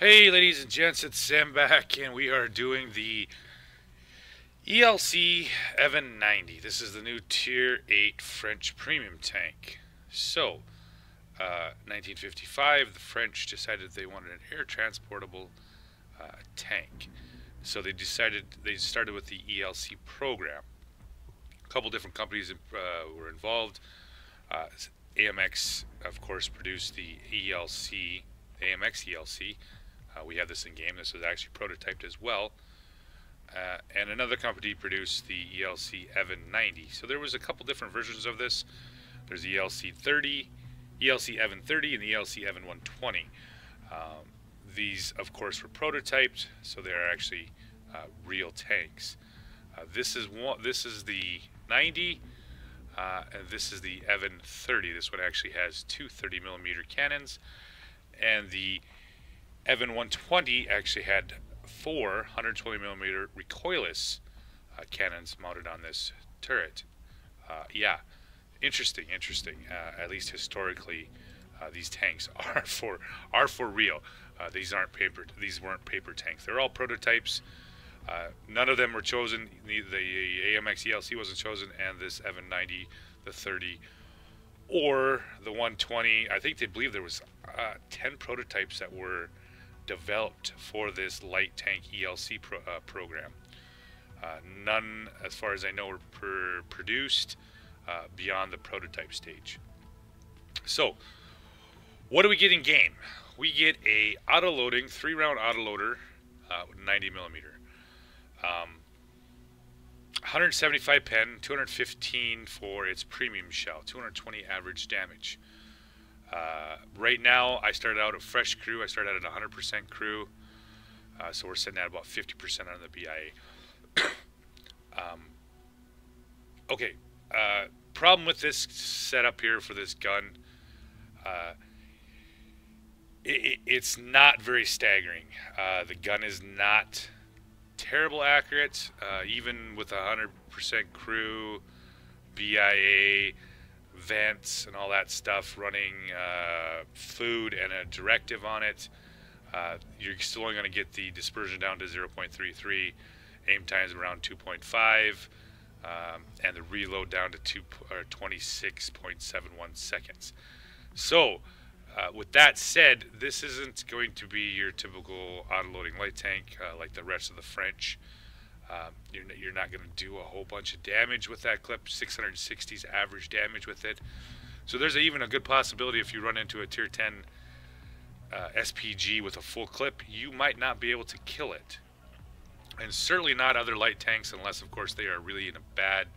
Hey ladies and gents, it's Sam back and we are doing the ELC Evan 90. This is the new Tier 8 French premium tank. So, 1955, the French decided they wanted an air transportable tank. So they started with the ELC program. A couple different companies were involved. AMX, of course, produced the ELC, AMX ELC. We have this in game. This was actually prototyped as well. And another company produced the ELC Evan 90. So there was a couple different versions of this. There's the ELC 30, ELC Evan 30, and the ELC Evan 120. These, of course, were prototyped, so they are actually real tanks. This is the 90, and this is the Evan 30. This one actually has two 30mm cannons, and the Evan 120 actually had four 120mm recoilless cannons mounted on this turret. Yeah, interesting. At least historically, these tanks are for real. These weren't paper tanks. They're all prototypes. None of them were chosen. The AMX ELC wasn't chosen, and this Evan 90, the 30, or the 120. I think they believe there was 10 prototypes that were developed for this light tank ELC program. None, as far as I know, were produced beyond the prototype stage. So, what do we get in game? We get a auto-loading 3-round autoloader with 90mm. 175 pen, 215 for its premium shell, 220 average damage. Right now, I started out a fresh crew. I started out at 100% crew, so we're sitting at about 50% on the BIA. Okay, problem with this setup here for this gun, it's not very staggering. The gun is not terrible accurate, even with 100% crew, BIA, vents and all that stuff, running food and a directive on it. You're still only going to get the dispersion down to 0.33, aim times around 2.5, and the reload down to 26.71 seconds. So with that said, this isn't going to be your typical autoloading light tank like the rest of the French. You're not going to do a whole bunch of damage with that clip. 660's average damage with it. So there's even a good possibility if you run into a tier 10 SPG with a full clip, you might not be able to kill it. And certainly not other light tanks, unless of course they are really in a bad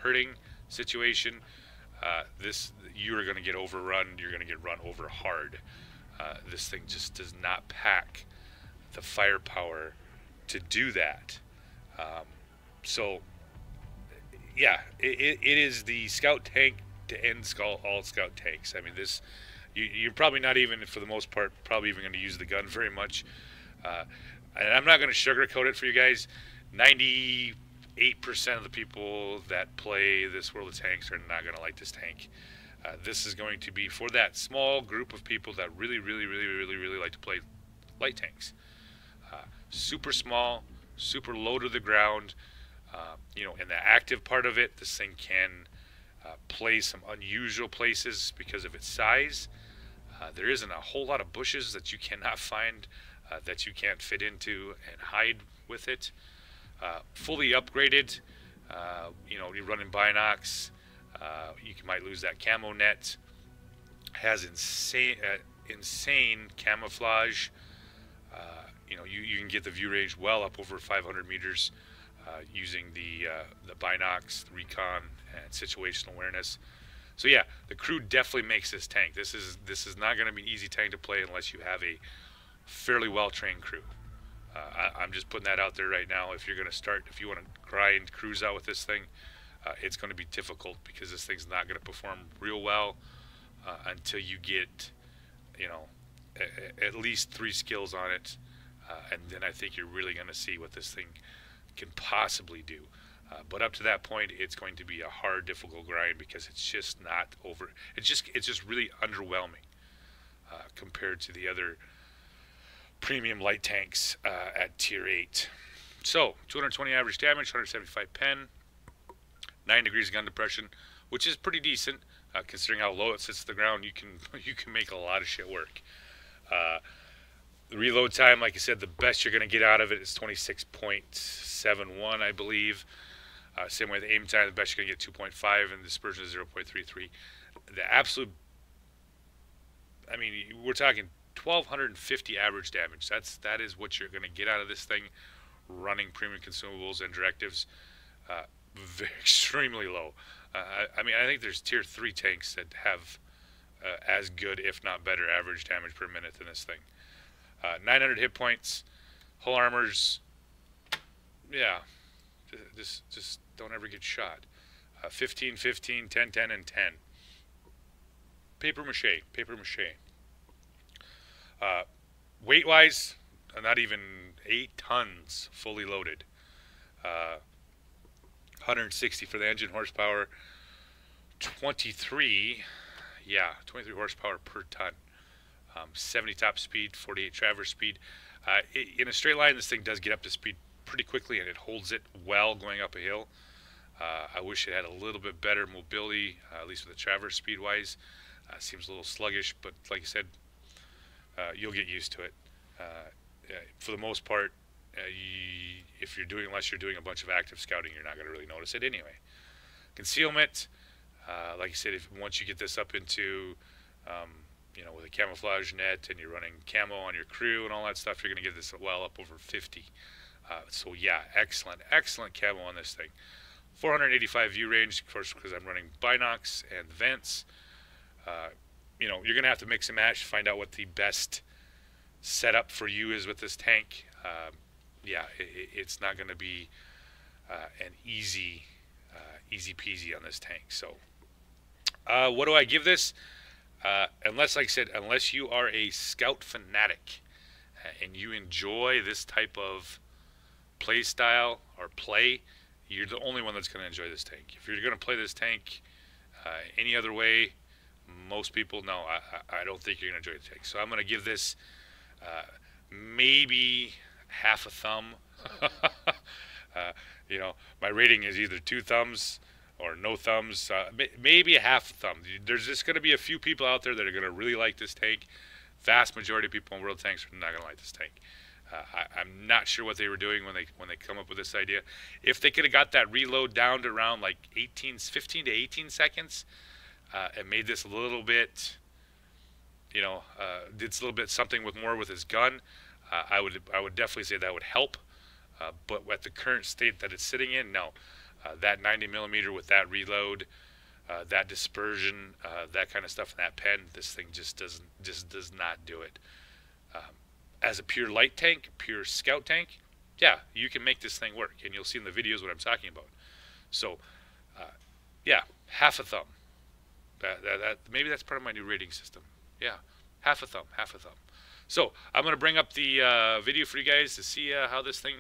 hurting situation. You're going to get overrun. You're going to get run over hard. This thing just does not pack the firepower to do that. So, yeah, it is the scout tank to end all scout tanks. I mean, you're probably not even, for the most part, probably even going to use the gun very much. And I'm not going to sugarcoat it for you guys. 98% of the people that play this World of Tanks are not going to like this tank. This is going to be for that small group of people that really like to play light tanks. Super small, super low to the ground. In the active part of it, this thing can play some unusual places because of its size. There isn't a whole lot of bushes that you cannot find that you can't fit into and hide with it. Fully upgraded, you're running binocs. You might lose that camo net. Has insane camouflage. You can get the view range well up over 500 meters using the binocs, the recon, and situational awareness. So yeah, the crew definitely makes this tank. This is not going to be an easy tank to play unless you have a fairly well-trained crew. I'm just putting that out there right now. If you want to grind crews out with this thing, it's going to be difficult because this thing's not going to perform real well until you get, at least 3 skills on it, and then I think you're really going to see what this thing can possibly do. But up to that point, it's going to be a hard, difficult grind because it's just not over. It's just really underwhelming compared to the other premium light tanks at tier 8. So 220 average damage, 175 pen, 9 degrees gun depression, which is pretty decent considering how low it sits to the ground. You can make a lot of shit work. The reload time, like I said, the best you're going to get out of it is 26.71, I believe. Same way with aim time, the best you're going to get 2.5, and dispersion is 0.33. The absolute, I mean, we're talking 1,250 average damage. That is what you're going to get out of this thing, running premium consumables and directives. Extremely low. I mean, I think there's tier 3 tanks that have as good, if not better, average damage per minute than this thing. 900 hit points, hull armors. Yeah, just don't ever get shot. 15, 15, 10, 10, and 10. Paper mache. Weight-wise, not even 8 tons fully loaded. 160 for the engine horsepower. 23 horsepower per ton. 70 top speed, 48 traverse speed. In a straight line, this thing does get up to speed pretty quickly, and it holds it well going up a hill. I wish it had a little bit better mobility, at least with the traverse speed wise. Seems a little sluggish, but like I said, you'll get used to it. For the most part, unless you're doing a bunch of active scouting, you're not going to really notice it anyway. Concealment, like I said, once you get this up into, with a camouflage net and you're running camo on your crew and all that stuff, you're going to get this well up over 50. So yeah, excellent camo on this thing. 485 view range, of course, because I'm running binocs and vents. You're going to have to mix and match, find out what the best setup for you is with this tank. It's not going to be an easy peasy on this tank. So what do I give this? Unless you are a scout fanatic and you enjoy this type of play style or play, you're the only one that's going to enjoy this tank. If you're going to play this tank any other way, most people, no, I don't think you're going to enjoy the tank. So I'm going to give this maybe half a thumb. My rating is either 2 thumbs or no thumbs, maybe a half a thumb. There's just going to be a few people out there that are going to really like this tank. Vast majority of people in World Tanks are not going to like this tank. I'm not sure what they were doing when they come up with this idea. If they could have got that reload down to around like 15 to 18 seconds, and made this a little bit, did a little bit something more with his gun, I would definitely say that would help. But at the current state that it's sitting in, no. That 90 millimeter with that reload, that dispersion, that kind of stuff in that pen, this thing just does not do it. As a pure light tank, pure scout tank, yeah, you can make this thing work, and you'll see in the videos what I'm talking about. So, yeah, half a thumb. Maybe that's part of my new rating system. Yeah, half a thumb. So I'm going to bring up the video for you guys to see how this thing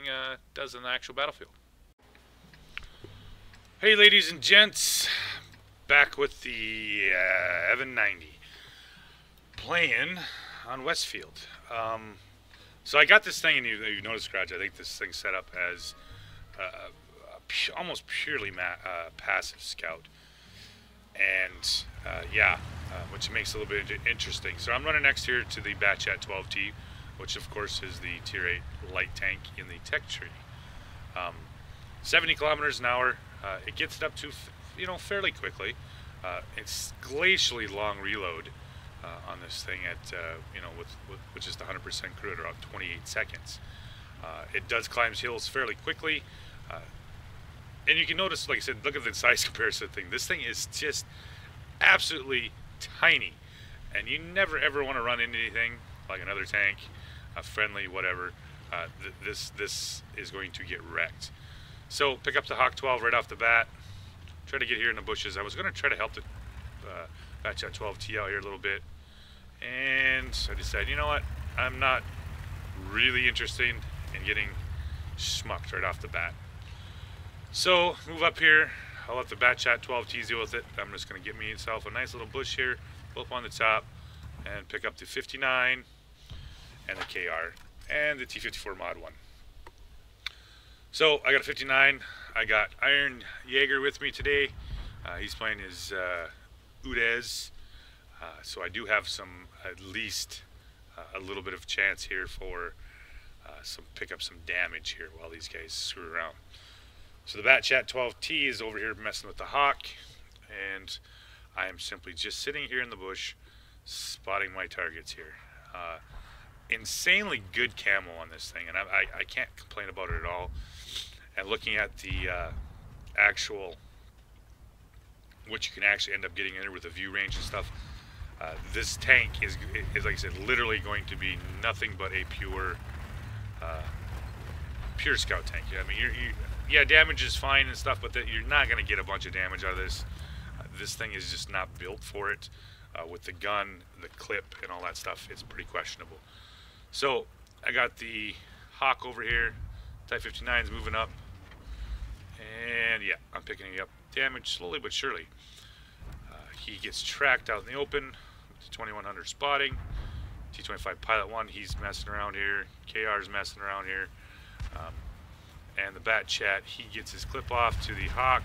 does in the actual battlefield. Hey ladies and gents, back with the Evan 90, playing on Westfield. So I got this thing, and you notice, Scratch, I think this thing's set up as almost purely passive scout. And which makes it a little bit interesting. So I'm running next here to the Batchat 12T, which of course is the tier 8 light tank in the tech tree. 70 kilometers an hour. It gets it up to, fairly quickly. It's glacially long reload on this thing at, with just 100% crew at around 28 seconds. It does climb hills fairly quickly. And you can notice, like I said, look at the size comparison thing. This thing is just absolutely tiny. And you never ever want to run into anything like another tank, friendly, whatever. This is going to get wrecked. So pick up the Hawk 12 right off the bat. Try to get here in the bushes. I was going to try to help the Batchat 12T out here a little bit. And I decided, you know what? I'm not really interested in getting schmucked right off the bat. So move up here. I'll let the Batchat 12T deal with it. I'm just going to get myself a nice little bush here, pull up on the top, and pick up the 59 and the KR. and the T-54 Mod 1. So I got a 59. I got Iron Jaeger with me today. He's playing his Udez. So I do have some, at least a little bit of chance here for pick up some damage here while these guys screw around. So the Batchat 12T is over here messing with the Hawk, and I am simply just sitting here in the bush spotting my targets here. Insanely good camo on this thing, and I can't complain about it at all. And looking at the actual, what you can actually end up getting in there with the view range and stuff, this tank is like I said, literally going to be nothing but a pure scout tank. I mean, yeah, damage is fine and stuff, but you're not going to get a bunch of damage out of this. This thing is just not built for it. With the gun, the clip, and all that stuff, it's pretty questionable. So I got the Hawk over here. Type 59 is moving up, and yeah, I'm picking up damage slowly but surely. He gets tracked out in the open. 2100 spotting. T25 Pilot 1, he's messing around here. KR's messing around here. And the Batchat, he gets his clip off to the Hawk,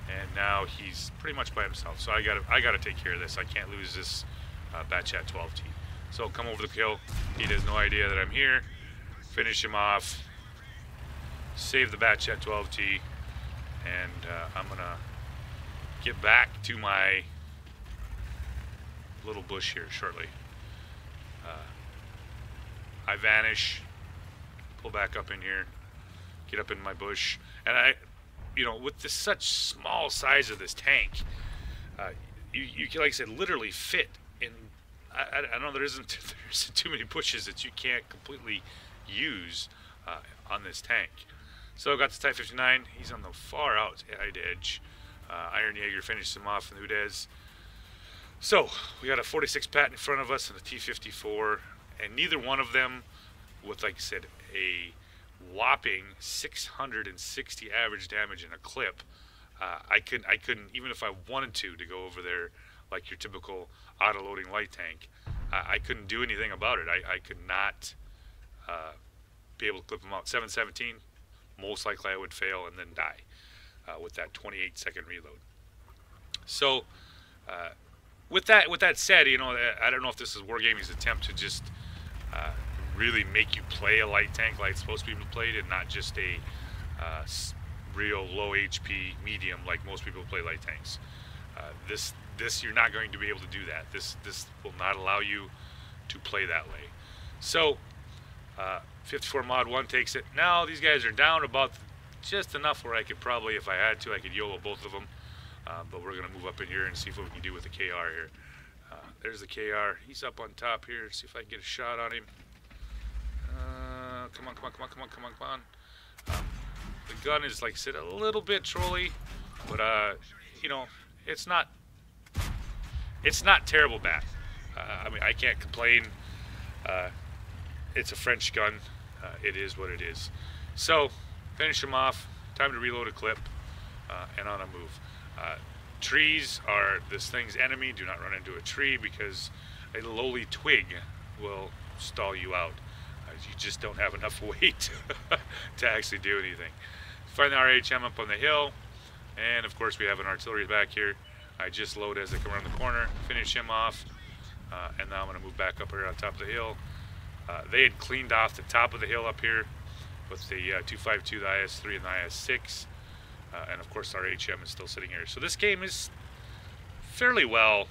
and now he's pretty much by himself. So I gotta take care of this. I can't lose this Batchat 12T. So come over the hill. He has no idea that I'm here. Finish him off. Save the Batchat 12T, and I'm gonna get back to my little bush here shortly. I vanish, pull back up in here, get up in my bush, and with this such small size of this tank, you can, like I said, literally fit in. I know there's too many bushes that you can't completely use on this tank. So I got the Type 59. He's on the far outside edge. Iron Jaeger finished him off in the Udez. So we got a 46 Pat in front of us and a T-54, and neither one of them with, like I said, a whopping 660 average damage in a clip. I couldn't, even if I wanted to go over there like your typical auto-loading light tank, I couldn't do anything about it. I could not be able to clip them out. 717, most likely I would fail and then die with that 28-second reload. So with that said, I don't know if this is Wargaming's attempt to just really make you play a light tank like it's supposed to be played, and not just a real low HP medium like most people play light tanks. This you're not going to be able to do that. This will not allow you to play that way. So 54 Mod 1 takes it. Now these guys are down about just enough where I could probably, if I had to, I could YOLO both of them. But we're going to move up in here and see what we can do with the KR here. There's the KR. He's up on top here. See if I can get a shot on him. Come on. The gun is, like I said, a little bit trolly, but it's not terrible bad. I mean, I can't complain. It's a French gun. It is what it is. So finish him off. Time to reload a clip and on a move. Trees are this thing's enemy. Do not run into a tree because a lowly twig will stall you out. You just don't have enough weight to actually do anything. Find the RHM up on the hill, and of course we have an artillery back here. I just load as they come around the corner, finish him off, and now I'm going to move back up here on top of the hill. They had cleaned off the top of the hill up here with the 252, the IS-3, and the IS-6. And of course our HM is still sitting here. So this game is fairly well,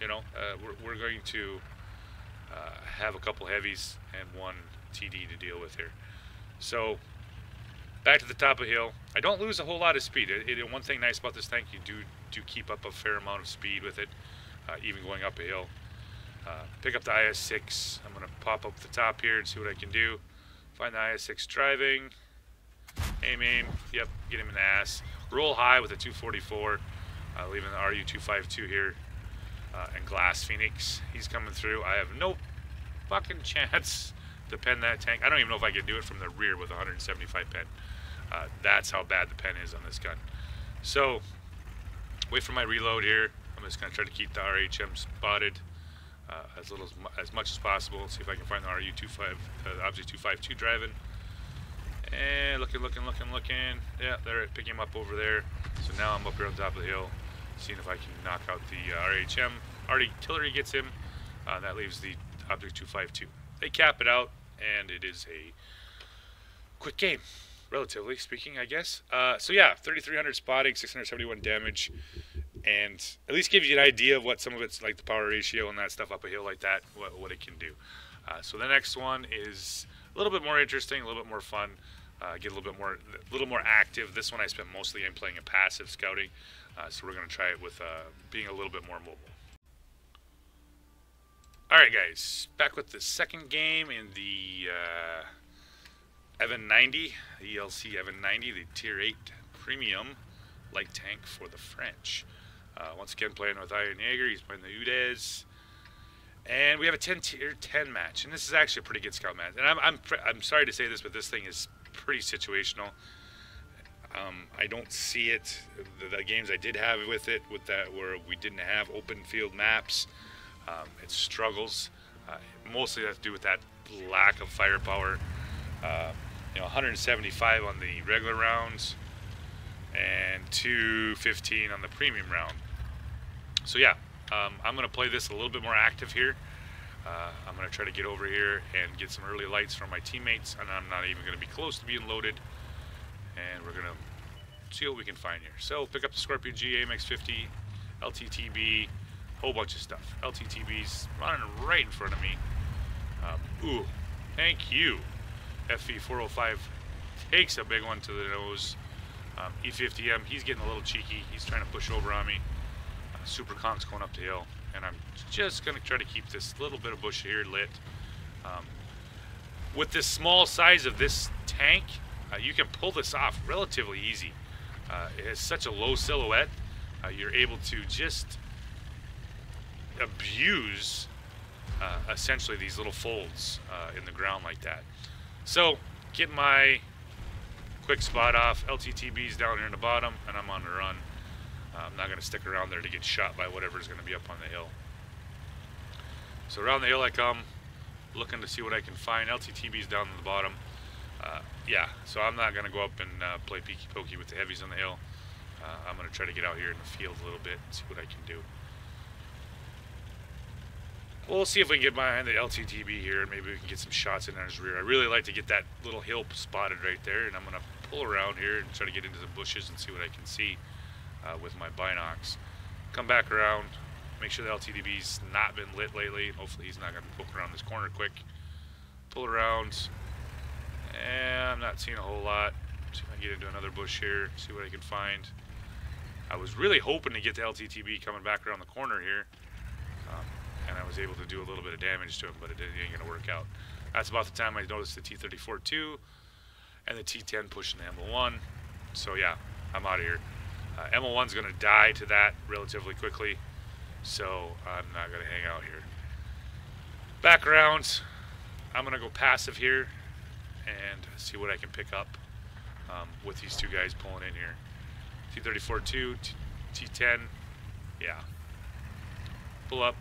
we're going to have a couple heavies and one TD to deal with here. So back to the top of the hill. I don't lose a whole lot of speed. One thing nice about this tank, you do keep up a fair amount of speed with it, even going up a hill. Pick up the IS-6. I'm going to pop up the top here and see what I can do. Find the IS-6 driving. Aim, yep, get him in the ass. Roll high with a 244, leaving the RU-252 here, and Glass Phoenix. He's coming through. I have no fucking chance to pen that tank. I don't even know if I can do it from the rear with a 175 pen. That's how bad the pen is on this gun. So, wait for my reload here. I'm just going to try to keep the RHM spotted. as much as possible. See if I can find the RU-25, obviously 252 driving. And looking. Yeah, they're picking him up over there. So now I'm up here on top of the hill, seeing if I can knock out the RHM. Artillery gets him. That leaves the Object 252. They cap it out, and it is a quick game, relatively speaking, I guess. So yeah, 3,300 spotting, 671 damage, and at least gives you an idea of what some of it's like, the power ratio and that stuff up a hill like that, what it can do. So the next one is a little bit more interesting, a little bit more fun. Get a little more active. This one I spent most of the game playing a passive scouting, so we're going to try it with being a little bit more mobile. Alright guys, back with the second game in the Evan 90, the ELC Evan 90, the Tier 8 Premium light tank for the French. Once again playing with Iron Jaeger, he's playing the Udez. And we have a Tier 10 match, and this is actually a pretty good scout match. And I'm sorry to say this, but this thing is pretty situational. I don't see it. The games I did have with it, where we didn't have open field maps, it struggles. Mostly has to do with that lack of firepower. 175 on the regular rounds and 215 on the premium round. So yeah, I'm going to play this a little bit more active here. I'm going to try to get over here and get some early lights from my teammates, and I'm not even going to be close to being loaded. And we're going to see what we can find here. So pick up the Scorpion G, AMX 50, LTTB, whole bunch of stuff. LTTB's running right in front of me. Ooh, thank you. FV 405 takes a big one to the nose. E50M, he's getting a little cheeky. He's trying to push over on me. Super Conk's going up the hill, and I'm just going to try to keep this little bit of bush here lit. With this small size of this tank, you can pull this off relatively easy. It has such a low silhouette, you're able to just abuse essentially these little folds in the ground like that. So get my quick spot off. LTTB's down here in the bottom, and I'm on the run. I'm not going to stick around there to get shot by whatever's going to be up on the hill. So around the hill I come, looking to see what I can find. LTTB's down in the bottom. Yeah, so I'm not going to go up and play peeky pokey with the heavies on the hill. I'm going to try to get out here in the field a little bit and see what I can do. We'll see if we can get behind the LTTB here, and maybe we can get some shots in on his rear. I really like to get that little hill spotted right there, and I'm going to pull around here and try to get into the bushes and see what I can see with my binocs. Come back around, make sure the LTTB's not been lit lately. Hopefully he's not going to poke around this corner quick. Pull around, and I'm not seeing a whole lot. See if I can get into another bush here, see what I can find. I was really hoping to get the LTTB coming back around the corner here. And I was able to do a little bit of damage to him, but it ain't going to work out. That's about the time I noticed the T-34-2 and the T-10 pushing the ML1. So yeah, I'm out of here. ML1's going to die to that relatively quickly, so I'm not going to hang out here. Back around, I'm going to go passive here and see what I can pick up with these two guys pulling in here. T-34-2, T-10, yeah. Pull up.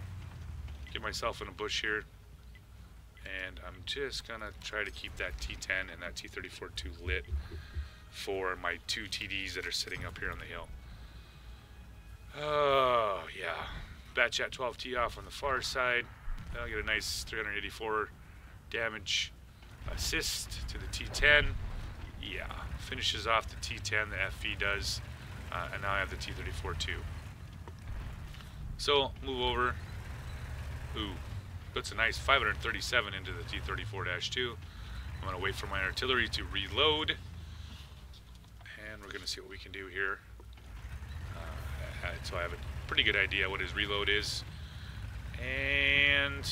Get myself in a bush here, and I'm just gonna try to keep that T10 and that T-34-2 lit for my two TDs that are sitting up here on the hill. Oh yeah, Batchat 12T off on the far side. I'll get a nice 384 damage assist to the T10. Yeah, finishes off the T10, the FV does, and now I have the T-34-2. So move over. Ooh, puts a nice 537 into the T-34-2. I'm going to wait for my artillery to reload, and we're going to see what we can do here. So I have a pretty good idea what his reload is, and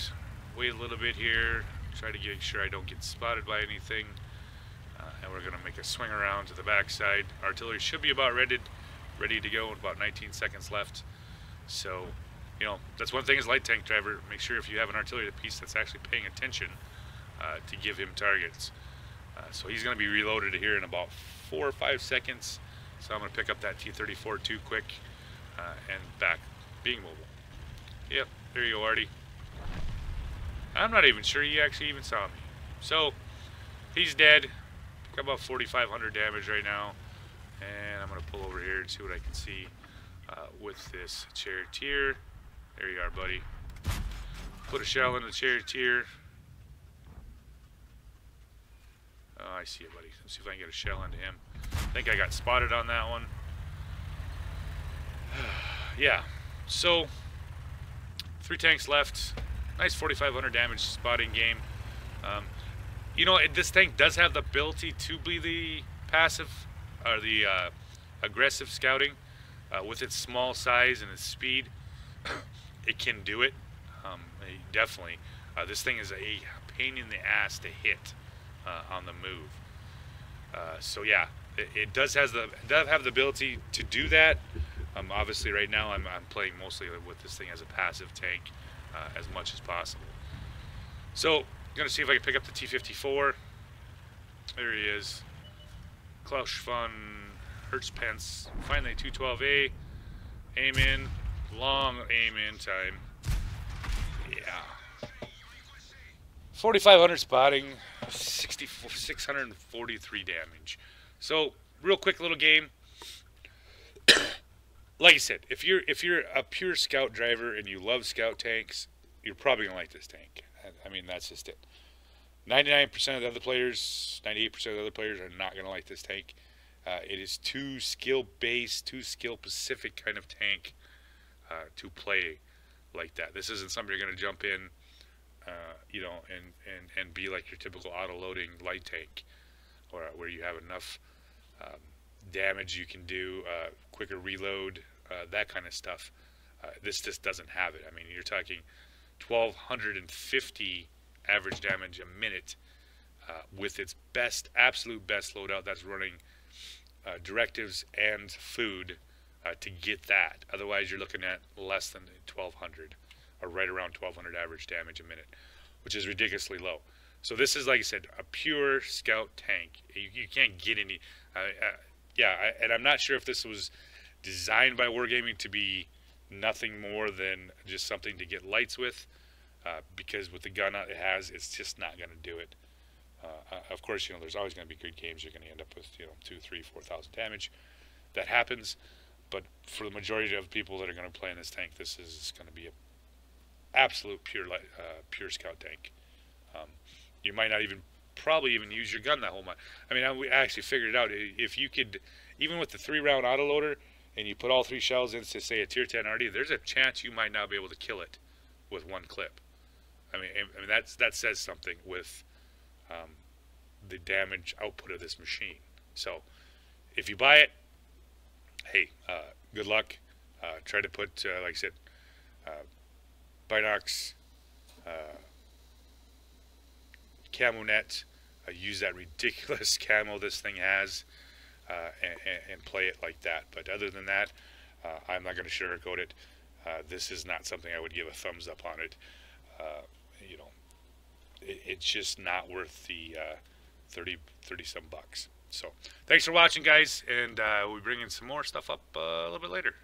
wait a little bit here, try to make sure I don't get spotted by anything, and we're going to make a swing around to the backside. Artillery should be about ready to go with about 19 seconds left. So you know, that's one thing as light tank driver, make sure if you have an artillery piece that's actually paying attention to give him targets. So he's going to be reloaded here in about 4 or 5 seconds. So I'm going to pick up that T-34-2 quick and back, being mobile. Yep, there you go, Artie. I'm not even sure he actually even saw me. So, he's dead. Got about 4,500 damage right now. And I'm going to pull over here and see what I can see with this charioteer. There you are, buddy. Put a shell in the charioteer. Oh, I see you, buddy. Let's see if I can get a shell into him. I think I got spotted on that one. Yeah, so 3 tanks left. Nice 4,500 damage spotting game. You know, this tank does have the ability to be the passive or the aggressive scouting. With its small size and its speed, it can do it. Definitely. This thing is a pain in the ass to hit on the move. So yeah, it does have the ability to do that. Obviously, right now I'm playing mostly with this thing as a passive tank as much as possible. So I'm gonna see if I can pick up the T-54. There he is. Klaus von Hertzpence. Finally, 212A. Aim in. Long aim in time. Yeah. 4,500 spotting. 643 damage. So, real quick little game. Like I said, if you're a pure scout driver and you love scout tanks, you're probably gonna like this tank. I mean, that's just it. 99% of the other players, 98% of the other players are not gonna like this tank. It is too skill-based, too skill-specific kind of tank to play like that. This isn't something you're gonna jump in, you know, and be like your typical auto-loading light tank, or where you have enough damage you can do, quicker reload, that kind of stuff. This just doesn't have it. I mean, you're talking 1,250 average damage a minute with its absolute best loadout that's running directives and food to get that. Otherwise, you're looking at less than 1,200, or right around 1,200 average damage a minute, which is ridiculously low. So this is, like I said, a pure scout tank. You can't get any. And I'm not sure if this was designed by Wargaming to be nothing more than just something to get lights with, because with the gun it has, it's just not going to do it. Of course, you know, there's always going to be good games. You're going to end up with, you know, 2,000, 3,000, 4,000 damage. That happens, but for the majority of people that are going to play in this tank, this is going to be an absolute pure scout tank. You might not probably even use your gun that whole month. I mean, we actually figured it out. If you could, even with the 3-round autoloader, and you put all 3 shells into, say, a tier 10 RD, there's a chance you might not be able to kill it with 1 clip. I mean that says something with the damage output of this machine. So if you buy it, hey, good luck. Try to put, like I said, Binox, camo net, use that ridiculous camo this thing has, and play it like that. But other than that, I'm not going to sugarcoat it. This is not something I would give a thumbs up on it. You know, it's just not worth the 30 some bucks. So thanks for watching, guys, and we'll be bringing some more stuff up a little bit later.